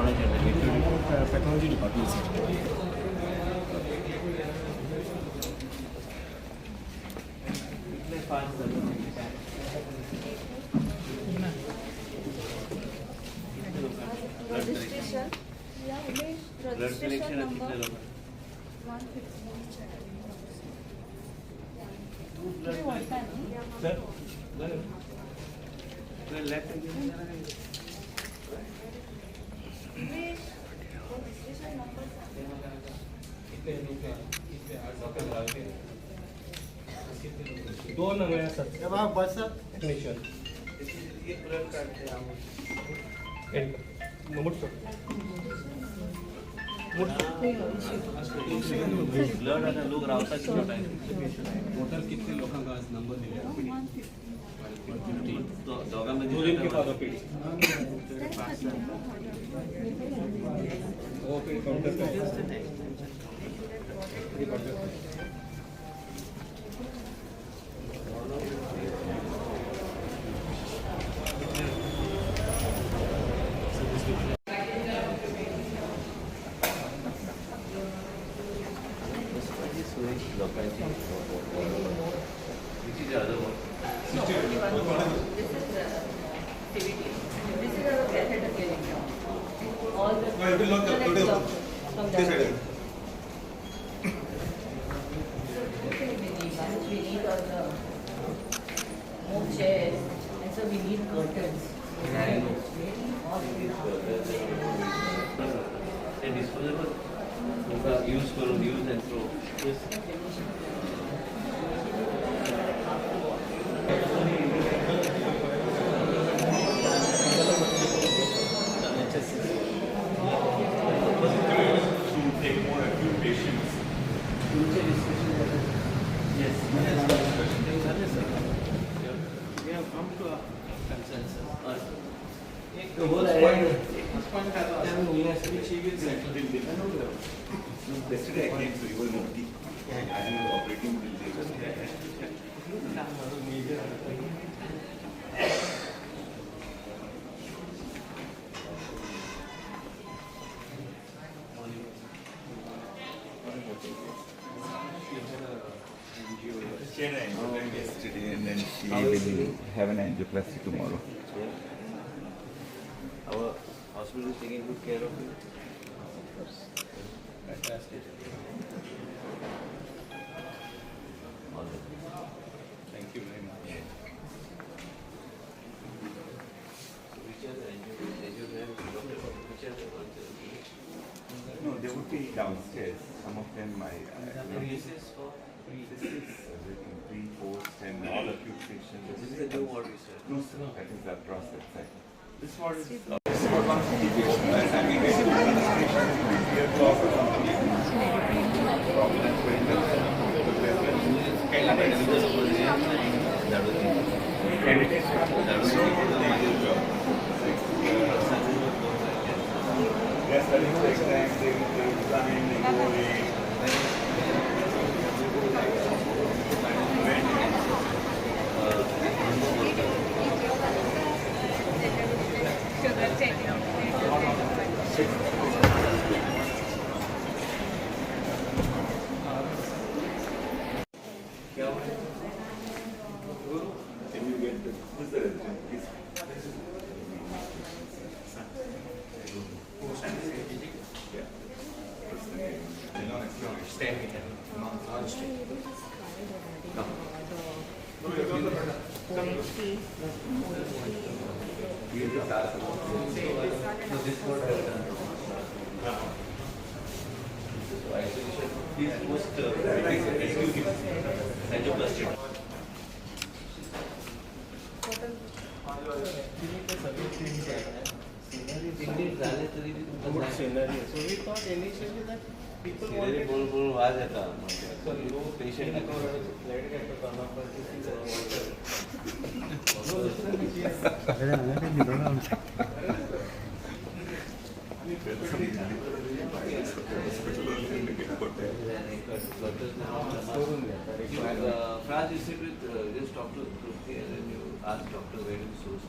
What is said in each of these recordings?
Pathology department से। Registration, yeah, registration number 150. दो number sir जब आप बस सर टेक्नीशियन ये ब्लड काटते हैं नंबर सर ब्लड आणि लोक रावतात टोटल कितने लोगों का आज नंबर दिया दोघांमध्ये दो दिन के बाद ओपीडी ओपीडी काउंटर पे Chairs, and so we need curtains. disposable use and throw. Take more acute patients. Yes. We have come to a consensus. The whole Yesterday I came, so you will know. I was operating she had an angiogram yesterday and then she will have an angioplasty tomorrow. Our hospital is taking good care of you. Fantastic. All the best. Thank you very much. Which are the angiogram? Which are the ones? No, they would be downstairs. Some of them This is for this is everything, 3, 4, 10, all acute patients. this is the new ward we said. No, sir, that is the process side. This ward is Scenery. So we thought initially that people Scenery wanted बोल was येता low patient Fraj, you sit with, just talk to Kruti and then you ask doctor where to source.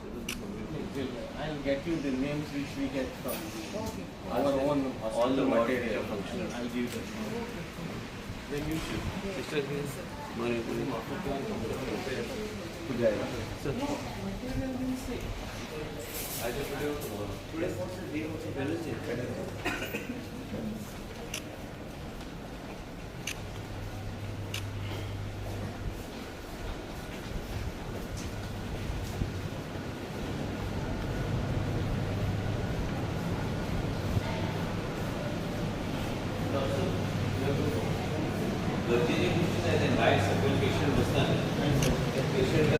I'll get you the names which we get from our own All the material. functional. I'll give them. Then you should. Sister, money. Sir. I just put it tomorrow. Today what's the day? Wednesday. गरजेची गोष्टी नाही ते light सगळं patient बसतात patient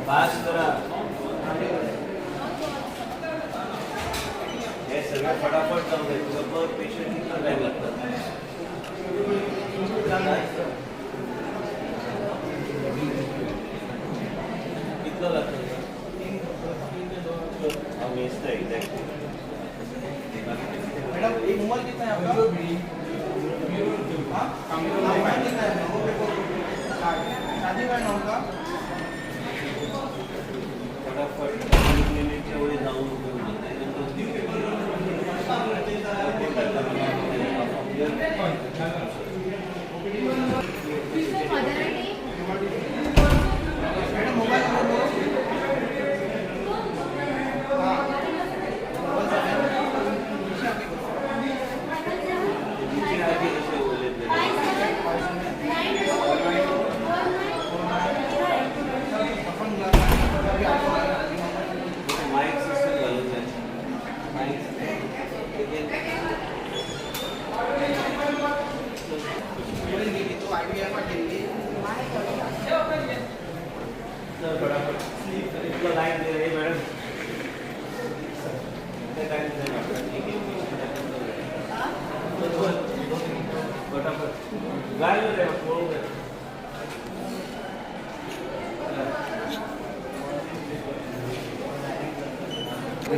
पास करा हे सगळं फटाफट जाऊ दे तुझं पर पेशंट कितना टाइम लागतात कितना लागतं हम इसका एग्जैक्ट मैडम एक उम्र कितना है आपका? हाँ? कितना है? शादी का नाम का? फटाफट मिनिटच्या वेळी जाऊन madam mobile number mic system घालून द्या माइक तो आईडिया पर देंगे फटाफट इतना लाइन दे रही मैडम फटाफट गाय में रहे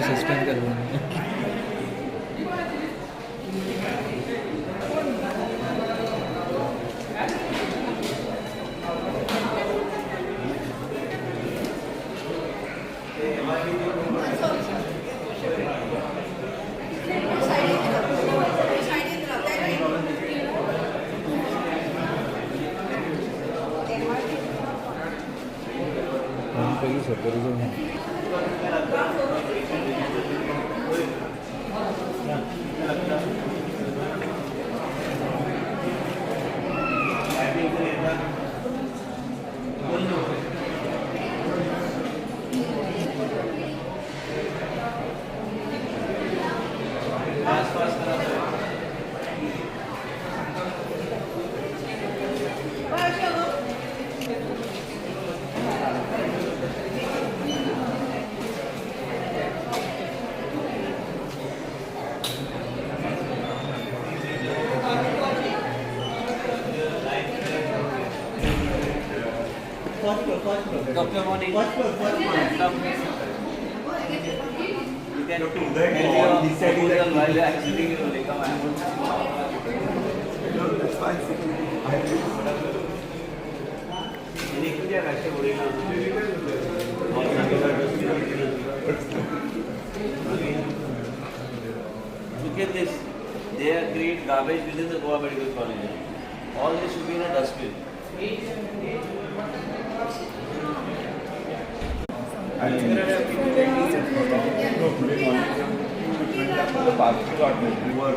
सस्पेंड कर देंगे हम पहले सुपरविजन है Dr. Morning. You can tell your proposal while actually you will become Look at this. They are create garbage within the Goa Medical College. All this should be in a dustbin. The parking lot we were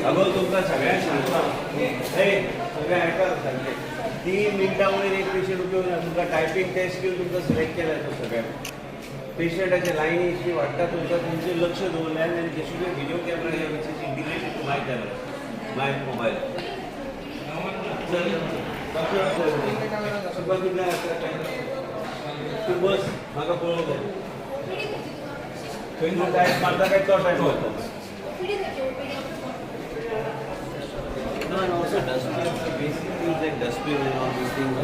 अगं तुमका सगळ्यांना सांगता सगळ्या ऐका 3 मिनिटांमध्ये एक patient उपयोग तुमका टायपिंग टेस्ट स्किल तुमका सिलेक्ट केला तो सगळ्या पेशंटाच्या लाईनी इतकी वाटतात तुमचे लक्ष दवरलें आनी जशी व्हिडिओ कॅमेरा ह्या which is integrated to my camera my mobile तू बस म्हाका पळोवंक थंय टायम मारता काय तो टायम मारता No, and also dustbin, basic things like dustbin and all these things.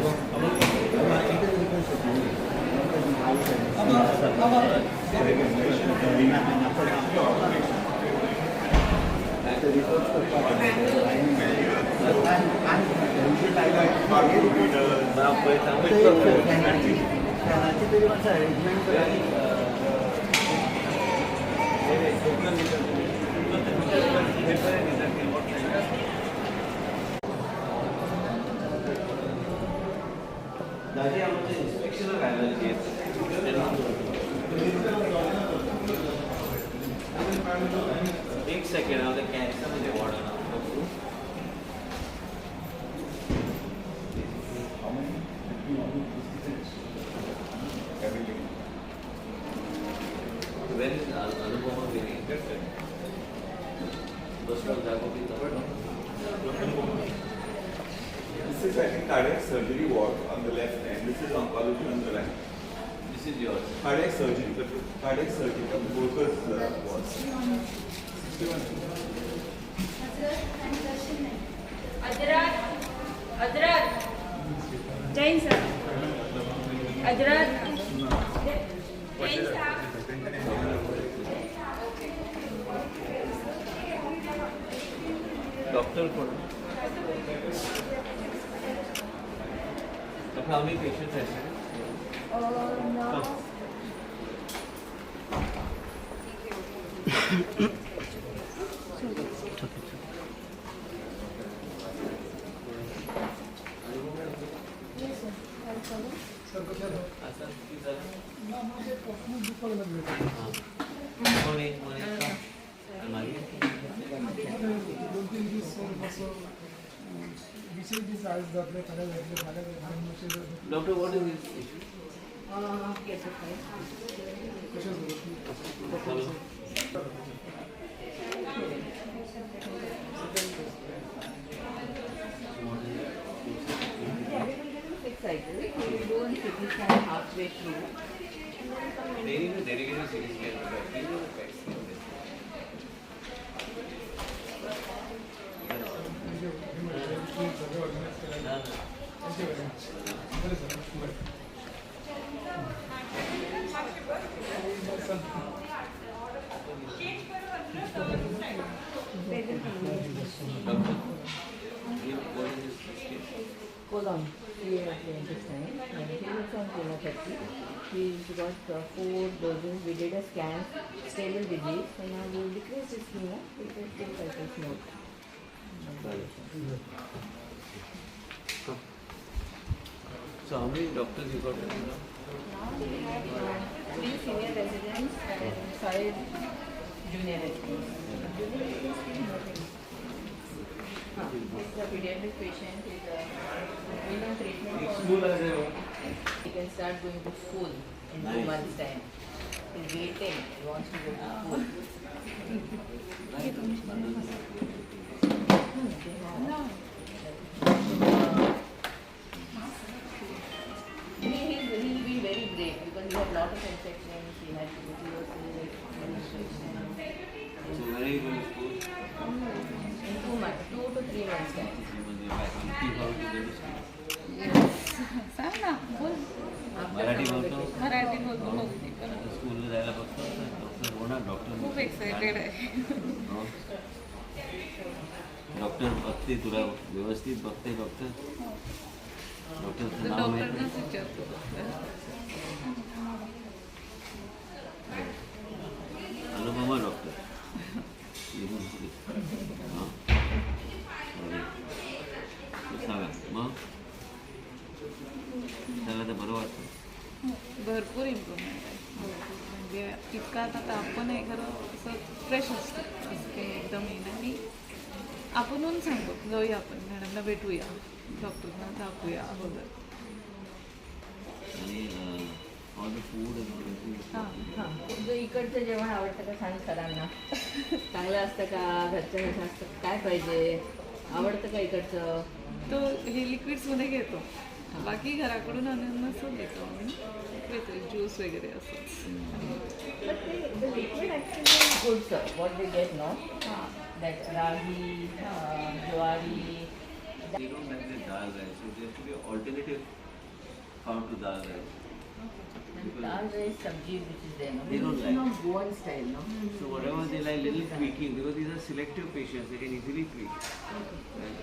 दादी आमचं इन्स्पेक्शन राहिलं एक सेकंड आता कॅन्सर मध्ये वॉर्डर When is Anupama being infected? This is I think cardiac surgery ward on the left and this is oncology on the right. This is yours. Cardiac surgery, workers ward. Adrat. Jain sir. Adrat. Jain sir. Doctor for how many patients are there? No. Doctor, what is his issue? Yes, okay. Cycle. We do on CT scan halfway through. They need a dedicated CT scan. They need a PET scan. Colon, clear of the intestine. He was on chemotherapy. He's got 4 doses. We did a scan, stable disease. So now we will decrease his chemo. We can take cycles more. So how many doctors you got? Now we have 3 senior residents and 5 junior residents. Junior residents, nothing. is a pediatric patient. Is a treatment for. School आहे ते. He can start going to school in 2 months' time. He's waiting. He wants to go to school. He'll be very brave because he had lot of infections. He had tuberculosis, administration. So when are you going to school? In 2 months, 2 to 3 months' time. सांग ना बोल मराठी बोलतो. मराठी बोलतो बघते पण स्कूलला जायला बघतो डॉक्टर होणार डॉक्टर खूप एक्सायटेड आहे डॉक्टर बघते तुला व्यवस्थित बघते डॉक्टर डॉक्टरचं नाव माहिती डॉक्टरनाच विचारतो अनुपमा डॉक्टर सांगा मग त्याला तर बरं वाटतं भरपूर इम्प्रूव्हमेंट आहे म्हणजे इतका आता ताप पण आहे खरं असं फ्रेश असतं असं काही एकदम हे नाही आपणहून सांगतो जाऊया आपण मॅडमला भेटूया डॉक्टरना दाखवूया अगोदर आणि ऑल द फूड हां तुझं इकडचं जेवण आवडतं का सांग सरांना चांगलं असतं का घरचं कसं असतं काय पाहिजे आवडतं का इकडचं तो हे लिक्विड्समध्ये घेतो बाकी घराकडून आणून असं घेतो आम्ही घेतो ज्यूस वगैरे असं But the liquid actually is good, sir. What they get, no? That ragi, jowari. They don't like the dal rice, so there has to be an alternative found to dal rice. Dal rice sabji which is there, no? They don't It's like. not Goan style, no? So whatever they like, little tweaking, because these are selective patients, they can easily tweak. Right?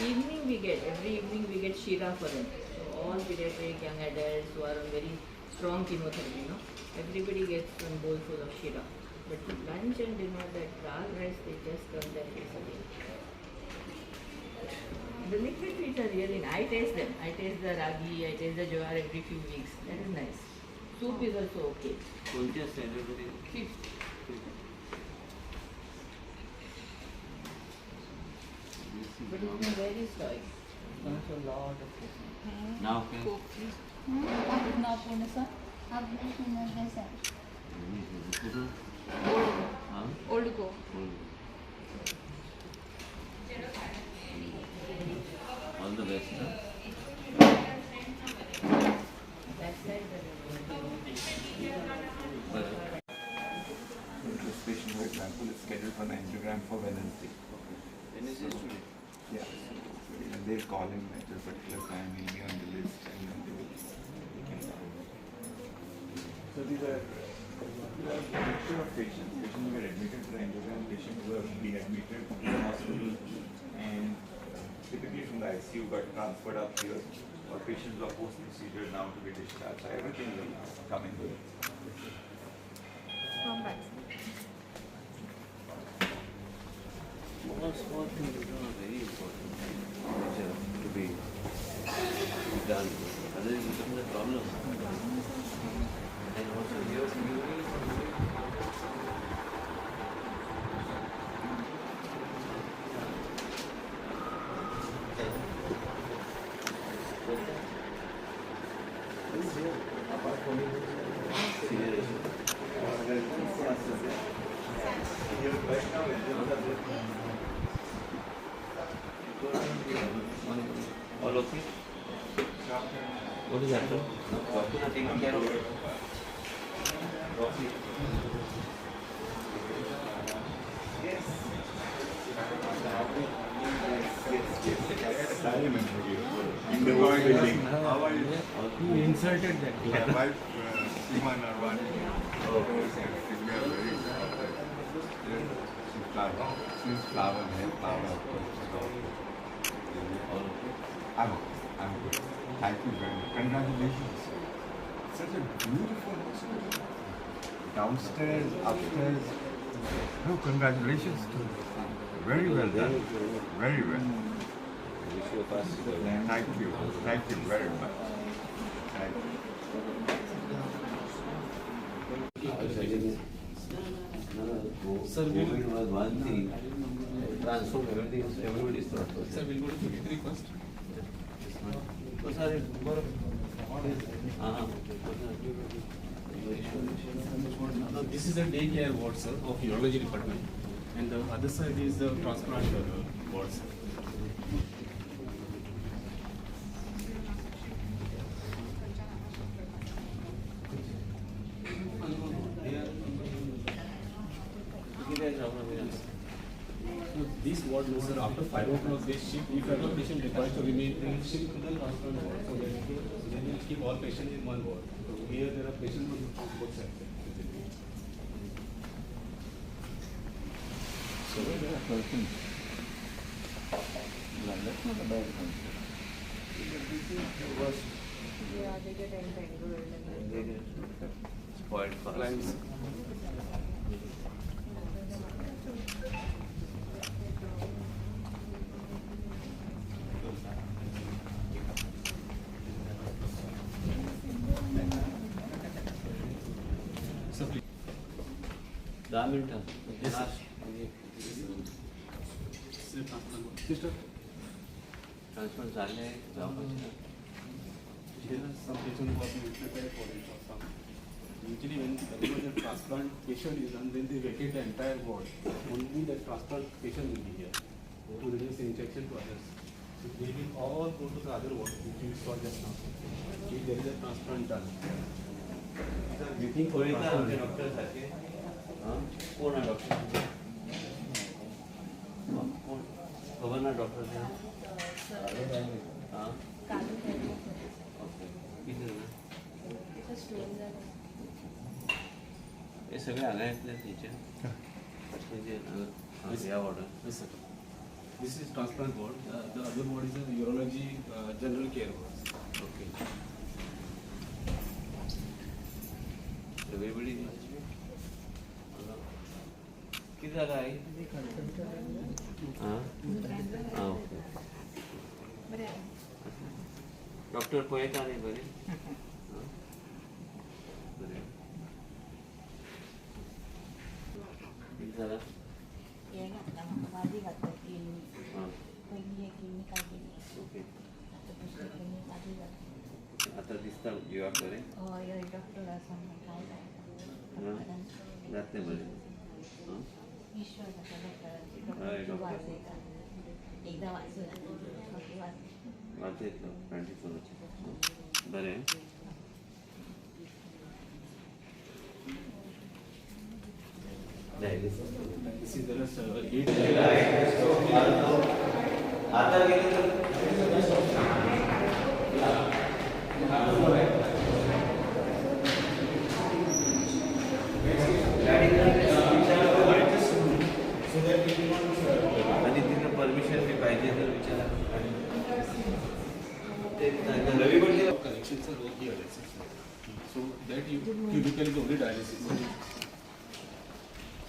Evening we get, every evening we get shira for them. So all pediatric young adults who are on very strong chemotherapy, no? Everybody gets one bowl full of shira. But for lunch and dinner, that dal rice, they just turn their face away. The liquid feeds are really nice. I taste them. I taste the ragi, I taste the jowar every few weeks. That is nice. Soup is also okay. कोणत्या स्टँडर्डमध्ये But it's been very stoic. Also a lot of food. नाव काय नाव पूर्ण सांग कुठं हां old go all the best That's like This patient, for example, is scheduled for an angiogram for Wednesday. Yeah. And they'll call him at a particular time, he'll be on the list, and then they will. So these are a mixture of patients. Patients who get admitted for angiogram, patients who have been admitted to the hospital and typically from the ICU got transferred up here, or patients who are post-procedure now to be discharged. So everything will come in with it. Small things are very important which have to be done. Otherwise it becomes a problem. And also here apart from senior issue. All okay? What is happening? Doctor are taking care of it. Rocky. I remember you. In the old building. How are you? You insulted that. My wife, Seema Narwani. We are very she's flower, hair flower. I'm good. Thank you very much. Congratulations. Such a beautiful hospital. Downstairs, upstairs. No, congratulations to you. Very well done. Very well. Wish you a fast recovery. Thank you. Thank you very much. Thank you. COVID was one thing. transform everybody's thought process. Sir, we'll go to 53 first. तो sir हाँ Now, this is the daycare ward, sir, of urology department, and the other side is the transplant ward, sir. So this ward, no, sir, after 5 o'clock they shift. If ever patient requires to remain, they will shift to the transplant ward. So they will keep all patients in one ward. So here there are patients on both sides. So there are persons. That's not a bad thing. Yeah, they get entangled. Spoiled for us. Clients. So please. 10 मिनटं. Yes, sir. Last. Sister. Transfer झाले जाऊ Here are some patients who have been prepared for it or some. Usually when the transplant patient is done, then they vacate the entire ward. Only the transplant patient will be here to reduce the injection to others. So they will all go to the other ward which you saw just now. If there is a transplant done. Waiting for कोणी transplant. आमचे doctor सारखे हां कोण आहे doctor कोण खबर ना doctor हां किती जण हे सगळे आगायतले तिचे म्हणजे या order Yes, sir. This is transplant ward. The other ward is a urology general care ward. Okay everybody किती झालं आहे हां हां ओके डॉक्टर पळयता न्ही बरे हां बरें किती झालं हे घातला म्हाका भाजी घातली केळी हां पहिली एक केळी काय केली ओके आता दुसरी केळी भाजी घातली आता दिसता जिवाक बरें हय डॉक्टर आसा काय जाय जातलें बरें हां विश्वास आसा डॉक्टरांची हय, डॉक्टर डॉक्टर. वाचयता एकदां वाचयता बाकी वाच वाचता येतलो 24 बरें This is there are 8. आता गेले तर आणि तिथं परमिशन बी पाहिजे तर विचारा ते रविवारी Connections are only dialysis. So that cubicle is only dialysis.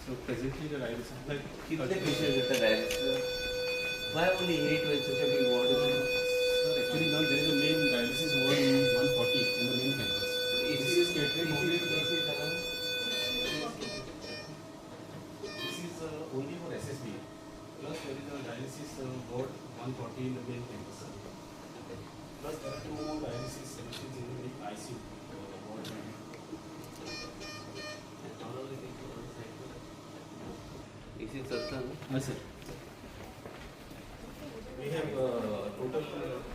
So presently the dialysis like कितने पेशंट येतात dialysis Why only 8 when such a big ward is actually now there is a main dialysis ward in 140 in the main campus. This is catering only to the this is only for SSB. Plus there is a dialysis ward 140 in the main campus. Plus there are 2 more dialysis sections in the ICU ward. इसी चलता ना Yes, sir. We have total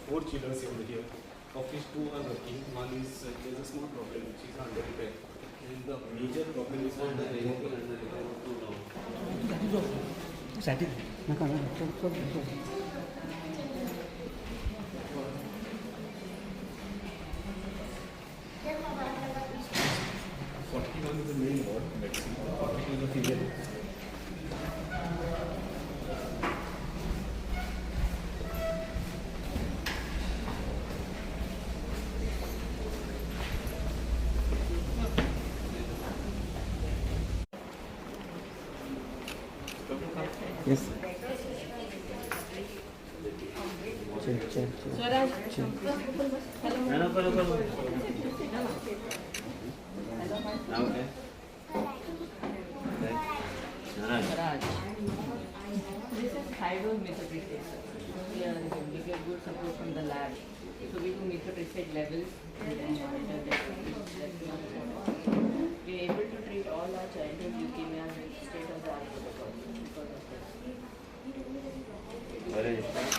4 chillers over here, of which 2 are working. One is there is a small problem which is under repair, and the major problem is on the Forty-one is the main ward, medicine. 42 is the female. Yes. Check. Swaraj नको नाव काय नाराज Swaraj This is high-dose methotrexate. We get good support from the lab. So we do methotrexate levels and then monitor that. We are able to treat all our childhood leukemia with state-of-the-art protocols because of this. Where is that?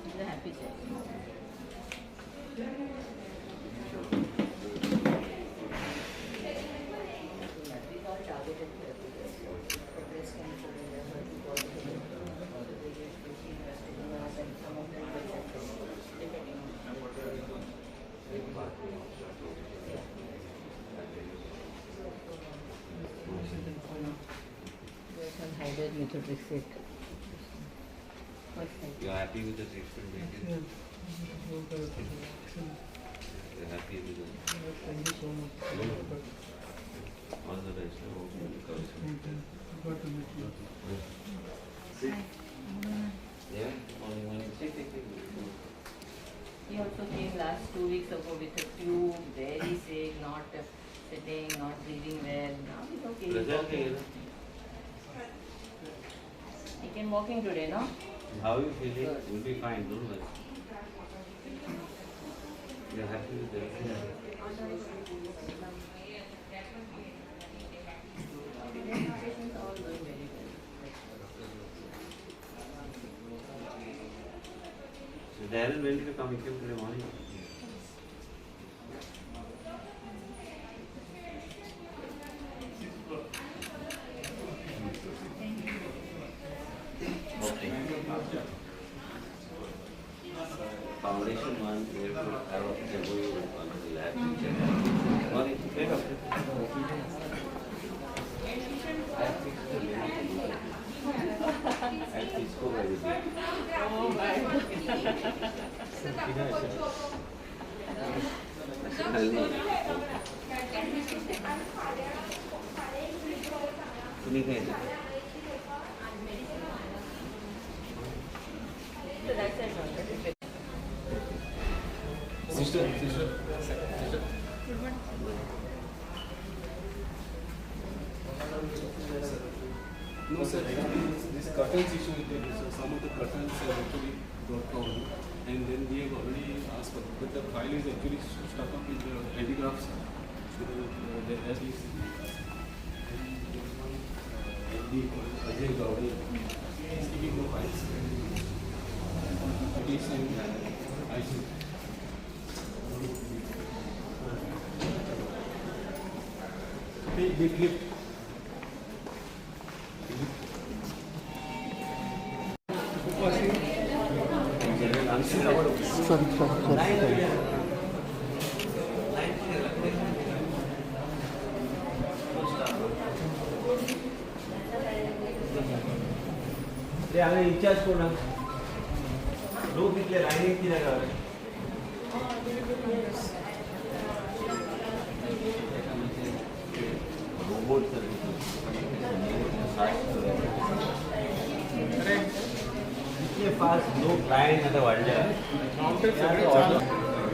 He's a happy child. These are targeted therapies for breast cancer and HER2 and some of them depending on high-dose methotrexate. You're happy with the treatment? You're happy with the... Thank you so much. All the best. Got to meet you. Sit. Yeah? Take. He also came last 2 weeks ago with a tube, very sick, not sitting, not breathing well. Now he's okay. He's Result walking. He came walking today, no? How are you feeling? You'll be fine, don't worry. You're happy with everything? Patients are all doing very well. So Darren, when did you come? You came today morning? Okay. Foundation one, we have to have a demo on the lab. Morning, take up. I fixed the limit. I fixed everything. Oh my God. तुम्ही काय So that's it. Sister. No, sir. This curtains issue is there. So some of the curtains have actually got problem, and then we have already asked for, but the file is actually stuck up in the handicaps. There has been Ajay Gowdy is giving no files. Please sign I should. Big lift. ते आम्ही in charge कोण लोक इथले रायनिंग किती गाव robot इतके fast लोक line आता वाढल्या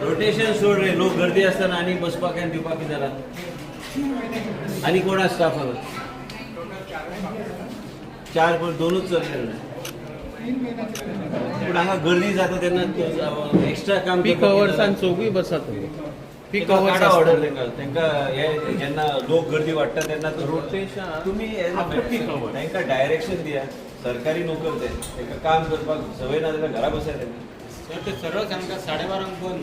रोटेशन सोड रे लोक गर्दी असताना आणि बसपाक आणि दिवपाक जरा आणि कोणा स्टाफावर 4 पण 2च चलले पण हांगा गर्दी जाता तेन्ना एक्स्ट्रा काम पीक अवर्स आणि चौघी बसत पीक अवर्स ऑर्डर तांकां हे जेन्ना लोक गर्दी वाडटा तेन्ना रोटेशन तुम्ही तांकां डायरेक्शन दिया सरकारी नोकर तांकां काम करपाक सवय ना जाल्यार घरा बसया तांकां ते सरळ सांगता 12:30 बंद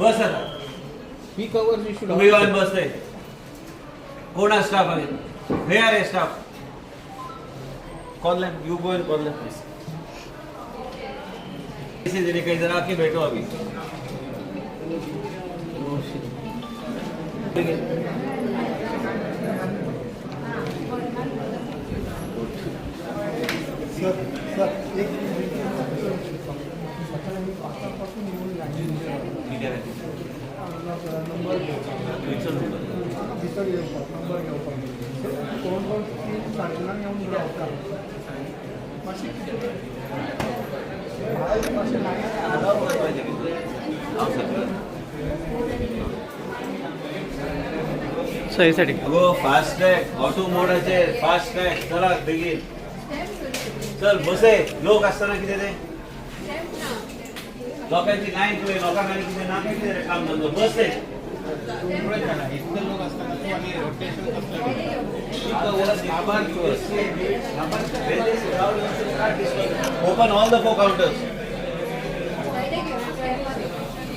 बस आता पीक अवर्स इशू तुम्ही येऊन बसताय कोण स्टाफ आहे हे are staff call them, you go and call them please. ऐसे जने कई जरा आके बैठो अभी सर एक नंबर दिसत येवपाक नंबर घेवपाक कोण सारकेलान येवन रावता मातशें मातशें लायन सोयीसाठी अगो फास्ट ट्रॅक ऑटो मोडाचे फास्ट ट्रॅक चला बेगीन चल बसे लोक असताना किती ते लोकांची लाईन तुळे लोकांना किती ना किती रे काम धंदो बस रे इतके लोक असतात तू आणि rotation open all the 4 counters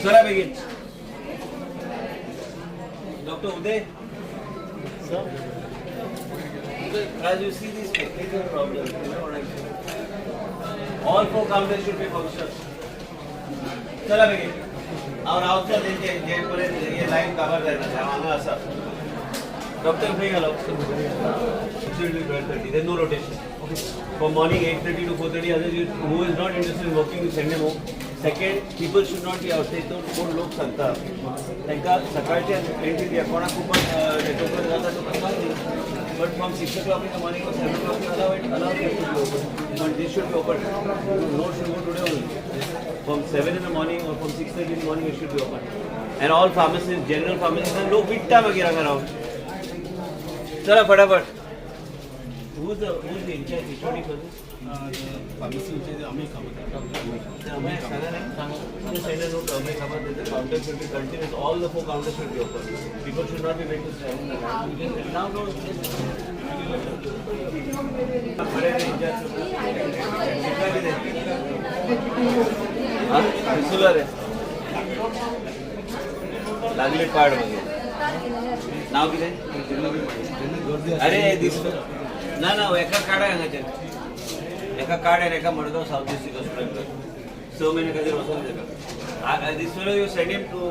चला बेगीन doctor Uday as you see these technical problems, you know what I'm saying? All 4 counters should be functional. चला बेगीन और आउटचा त्यांचे जेपर्यंत हे लाईन कव्हर जायचं आम्हाला असं डॉक्टर फ्री घालो 12:30 there no rotation from morning 8:30 to 4:30 others who is not interested in working you send them home. Second, people should not be outside. तो कोण लोक सांगतात त्यांना सकाळच्या एंट्री द्या कोणाक पण नेटवर्क जाता तो करतात but from 6 o'clock in the morning or 7 o'clock allow them to be open but they should be open no should go today only from 7 in the morning or from 6:30 in the morning it should be open and all pharmacists general pharmacists and लोक विकता वगैरे करावं चला फटाफट who's the in charge HOD for this फार्मसीचे आम्ही कामं करतो आम्ही सांगा नाही send a note to Amay Khabat that the counter should be continuous all the 4 counters should be open people should not be made to stand now no बड़े in charge कितना भी दे हाँ रिसुलर है लागले पाड वगैरे नाव किती अरे दिस ना ना एका काढा एका कार्ड and एका मडगाव साउथ डिस्ट्रिक्ट हॉस्पिटल 6 महिने कधी वसूल देतात this fellow you send him to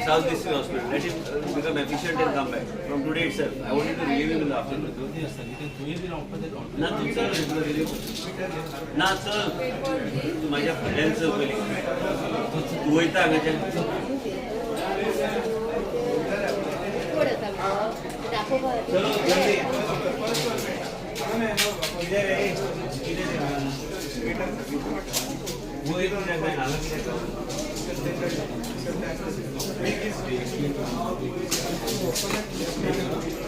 South District Hospital let him become efficient and come back from today itself I want you to relieve him in the afternoon ना तू चल relieve ना चल तू माझ्या फ्रेंडचं पहिली तू वैता हांगाच्या चलो जल्दी इधर है वो एक मिनट में अलग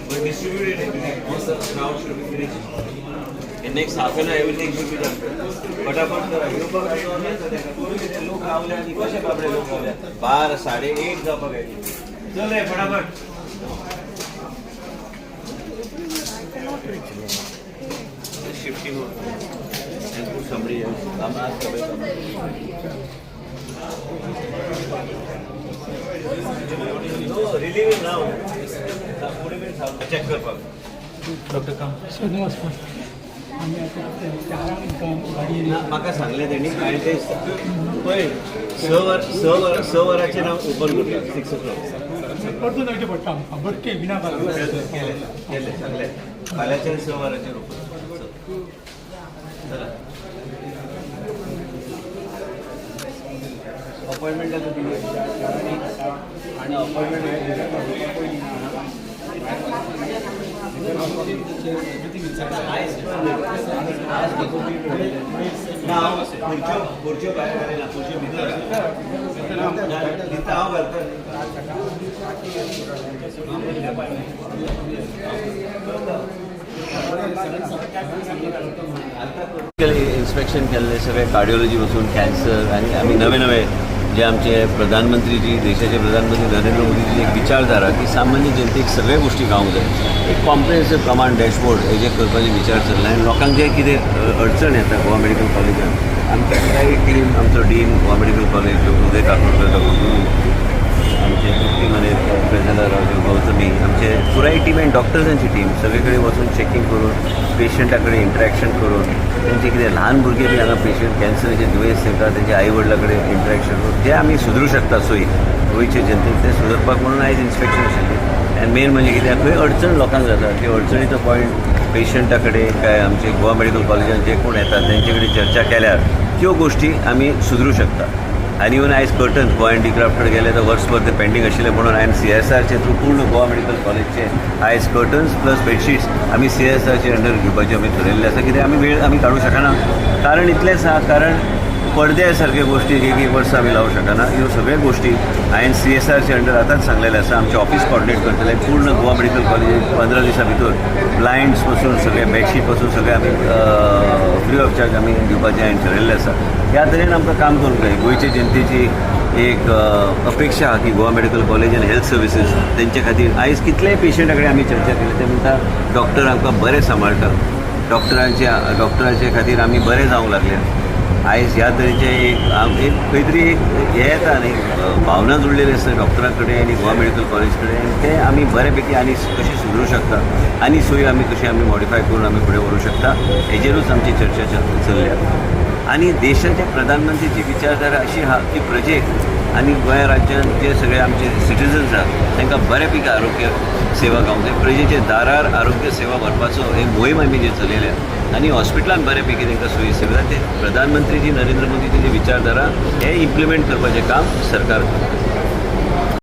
but distributed it once the crowd should be finished in next half an hour everything should be done फटाफट करा युवा काय लोक आवले आणि कसे बापडे लोक आवले 12 1:30 जा बघायची चल रे फटाफट shifting and put somebody else. I'm asked no, relieve him now. Put him in sound. Check कर पाग. Doctor come. श्रीनिवास पण आम्ही आता चारा गाडी माका सांगले त्यांनी काय ते होय सवराचे नाव ओपन करतात 6 o'clock. पडतो नाही पडता बटके बिना केले सांगले काल्याच्या सवराचे ओपन अपॉइंटमेंट आणि खुर्च्यो बाहेर घालेला खुर्च्यो भितर तिथं हांव घालता इन्स्पेक्शन केले सगळे कार्डिओलॉजी बसून कॅन्सर आणि आम्ही नवे नवे जे आमचे प्रधानमंत्रीजी देशाचे प्रधानमंत्री नरेंद्र मोदीजी एक विचारधारा की सामान्य जनतेक सगळे गोष्टी गावंक जाय एक कॉम्प्रिहेन्सिव्ह कमांड डॅशबोर्ड हेजे करपाचे विचार चल्ला आनी लोकांक जे कितें अडचण येता गोवा मेडिकल कॉलेजान आमची पुराय टीम आमचो डीन गोवा मेडिकल कॉलेज उदय काकोडकर आमचे तृप्ती मने प्रोफेसर राजू गौतमी आमचे पुराय टीम आनी डॉक्टर्सांची टीम सगळे कडेन वचून चेकींग करून पेशंटा कडेन इंटरॅक्शन करून तेंचे कितें ल्हान भुरगे बी हांगा पेशंट कॅन्सराचे दुयेंस तांकां तेंच्या आई वडिलां कडेन इंटरॅक्शन करून जे आमी सुदरू शकता सोयी गोंयचे जनतेक ते सुदरपाक म्हणून आयज इन्स्पेक्शन आशिल्लें आनी मेन म्हणजे कितें खंय अडचण लोकांक जाता ती अडचणीचो पॉयंट पेशंटा कडेन काय आमचे गोवा मेडिकल कॉलेजान जे कोण येतात तेंचे कडेन चर्चा केल्यार त्यो गोश्टी आमी सुदरू शकता आनी इवन आयज कर्टन गोवा क्राफ्टेड गेले तर वर्सभर ते पेंडींग आशिल्ले म्हणून हांवें CSRचे थ्रू पूर्ण गोवा मेडिकल कॉलेजचे आयज कर्टन्स प्लस बेडशीट्स आमी CSRचे अंडर घेवपाचे आमी ठरयल्ले आसा कित्याक आमी वेळ आमी काडूं शकना कारण इतलेंच आसा कारण पडद्या सारक्या गोष्टी एक वर्सां आमी लावूं शकना. ह्यो सगळ्यो गोष्टी हांवें CSRच्या अंडर आतांच सांगलेलें आसा. आमचे ऑफिस कॉर्डिनेट करतले पूर्ण गोवा मेडिकल कॉलेजीत 15 दिसां भितर ब्लायंड्स पासून सगळे बेडशीट पासून सगळे आमी फ्री ऑफ चार्ज आमी दिवपाचें हांवें ठरयल्लें आसा. ह्या तरेन आमकां काम करूंक जाय. गोंयचे जनतेची एक अपेक्षा आहा की गोवा मेडिकल कॉलेज आनी हेल्थ सर्विसीस तेंचे खातीर आयज कितलेय पेशंटा कडेन आमी चर्चा केली ते म्हणटा डॉक्टर आमकां बरें सांबाळटा. डॉक्टरांचे खातीर आमी बरें जावंक लागले. आयज ह्या तरेचे एक खंय तरी हें येता न्ही भावना जुळलेली आसता डॉक्टरां कडेन आनी गोवा मेडिकल कॉलेज कडेन आनी ते आमी बऱ्यापैकी आनी कशी सुदरूं शकता आनी सोय आमी कशी आमी मॉडिफाय करून आमी फुडें व्हरूंक शकता हेजेरूच आमची चर्चा चल्ल्या. आनी देशाचे प्रधानमंत्रीची विचारधारा अशी आहा की प्रजेक आनी गोंय राज्यात जे सगळे आमचे सिटिझन्स आहात तांकां बऱ्यापैकी आरोग्य सेवा गावंक जाय. प्रजेच्या दारार आरोग्य सेवा व्हरपाचो एक मोहीम आमी जे चलयल्या आनी हॉस्पिटलांत बऱ्यापैकी तांकां सोयी सुविधा ते प्रधानमंत्री जी नरेंद्र मोदीची जी विचारधारा हे इम्प्लिमेंट करपाचें काम सरकार करता.